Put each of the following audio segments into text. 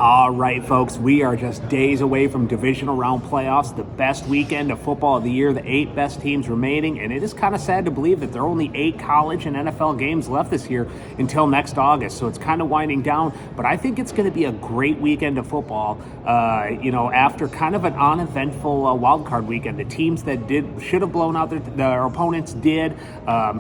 All right, folks, we are just days away from divisional round playoffs, the best weekend of football of the year, the 8 best teams remaining, and it is kind of sad to believe that there are only 8 college and NFL games left this year until next August, so it's kind of winding down, but I think it's going to be a great weekend of football, after kind of an uneventful wild card weekend. The teams that should have blown out their opponents did.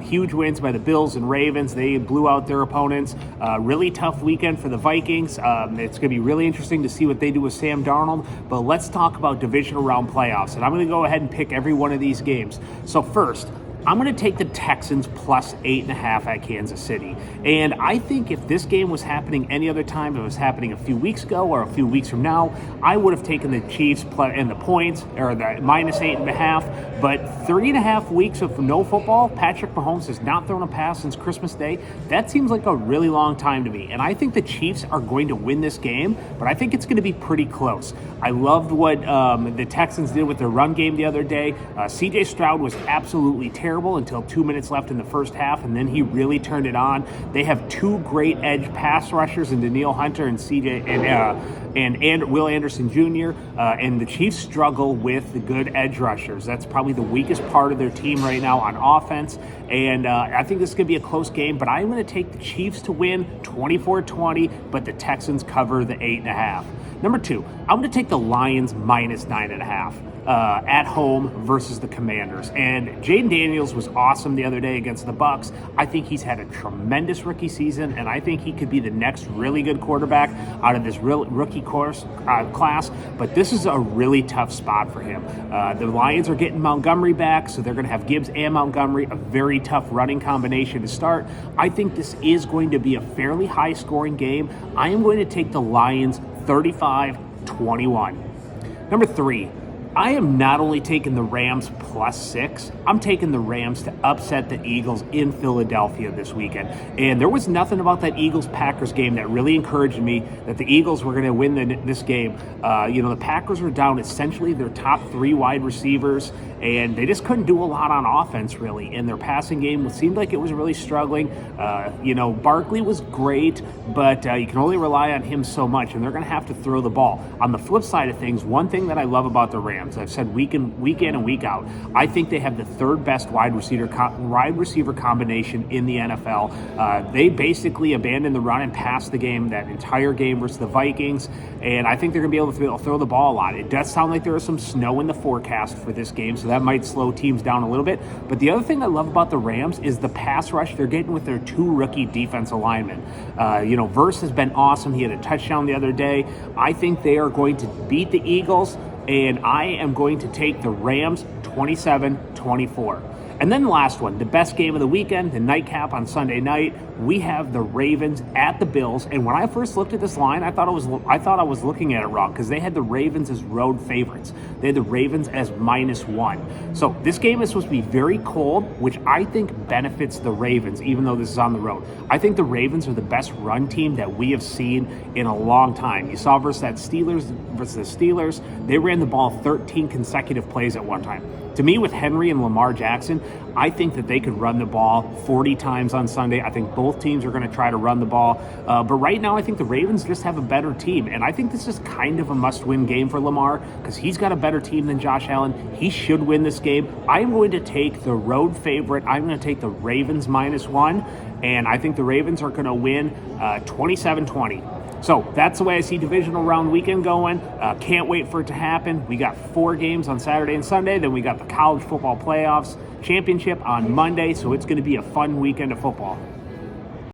Huge wins by the Bills and Ravens. They blew out their opponents. Really tough weekend for the Vikings. It's going to be really interesting to see what they do with Sam Darnold, but let's talk about divisional round playoffs, and I'm going to go ahead and pick every one of these games. So first, I'm going to take the Texans plus 8.5 at Kansas City. And I think if this game was happening any other time, if it was happening a few weeks ago or a few weeks from now, I would have taken the Chiefs and the points, or the minus 8.5. But 3.5 weeks of no football, Patrick Mahomes has not thrown a pass since Christmas Day. That seems like a really long time to me. And I think the Chiefs are going to win this game, but I think it's going to be pretty close. I loved what the Texans did with their run game the other day. C.J. Stroud was absolutely terrible until 2 minutes left in the first half, and then he really turned it on. They have 2 great edge pass rushers in Danielle Hunter and and Will Anderson Jr., and the Chiefs struggle with the good edge rushers. That's probably the weakest part of their team right now on offense, and I think this is going to be a close game, but I'm going to take the Chiefs to win 24-20, but the Texans cover the 8.5. Number 2, I'm going to take the Lions minus 9.5. At home versus the Commanders. And Jaden Daniels was awesome the other day against the Bucs. I think he's had a tremendous rookie season, and I think he could be the next really good quarterback out of this rookie class. But this is a really tough spot for him. The Lions are getting Montgomery back, so they're going to have Gibbs and Montgomery, a very tough running combination to start. I think this is going to be a fairly high-scoring game. I am going to take the Lions 35-21. Number 3, I am not only taking the Rams plus 6, I'm taking the Rams to upset the Eagles in Philadelphia this weekend. And there was nothing about that Eagles-Packers game that really encouraged me that the Eagles were going to win this game. The Packers were down essentially their top 3 wide receivers, and they just couldn't do a lot on offense, really. And their passing game seemed like it was really struggling. Barkley was great, but you can only rely on him so much, and they're going to have to throw the ball. On the flip side of things, one thing that I love about the Rams, I've said week in and week out, I think they have the 3rd best wide receiver combination in the NFL. They basically abandoned the run and passed the game that entire game versus the Vikings, and I think they're going to be able to throw the ball a lot. It does sound like there is some snow in the forecast for this game, so that might slow teams down a little bit. But the other thing I love about the Rams is the pass rush they're getting with their 2 rookie defensive linemen. Verse has been awesome. He had a touchdown the other day. I think they are going to beat the Eagles, and I am going to take the Rams 27-24. And then the last one, the best game of the weekend, the nightcap on Sunday night, we have the Ravens at the Bills. And when I first looked at this line, I thought I was looking at it wrong, because they had the Ravens as road favorites. They had the Ravens as -1. So this game is supposed to be very cold, which I think benefits the Ravens, even though this is on the road. I think the Ravens are the best run team that we have seen in a long time. You saw versus the Steelers, they ran the ball 13 consecutive plays at one time. To me, with Henry and Lamar Jackson, I think that they could run the ball 40 times on Sunday. I think both teams are going to try to run the ball. But right now, I think the Ravens just have a better team. And I think this is kind of a must-win game for Lamar, because he's got a better team than Josh Allen. He should win this game. I'm going to take the road favorite. I'm going to take the Ravens -1. And I think the Ravens are going to win 27-20. So that's the way I see divisional round weekend going. Can't wait for it to happen. We got 4 games on Saturday and Sunday. Then we got the college football playoffs championship on Monday. So it's going to be a fun weekend of football.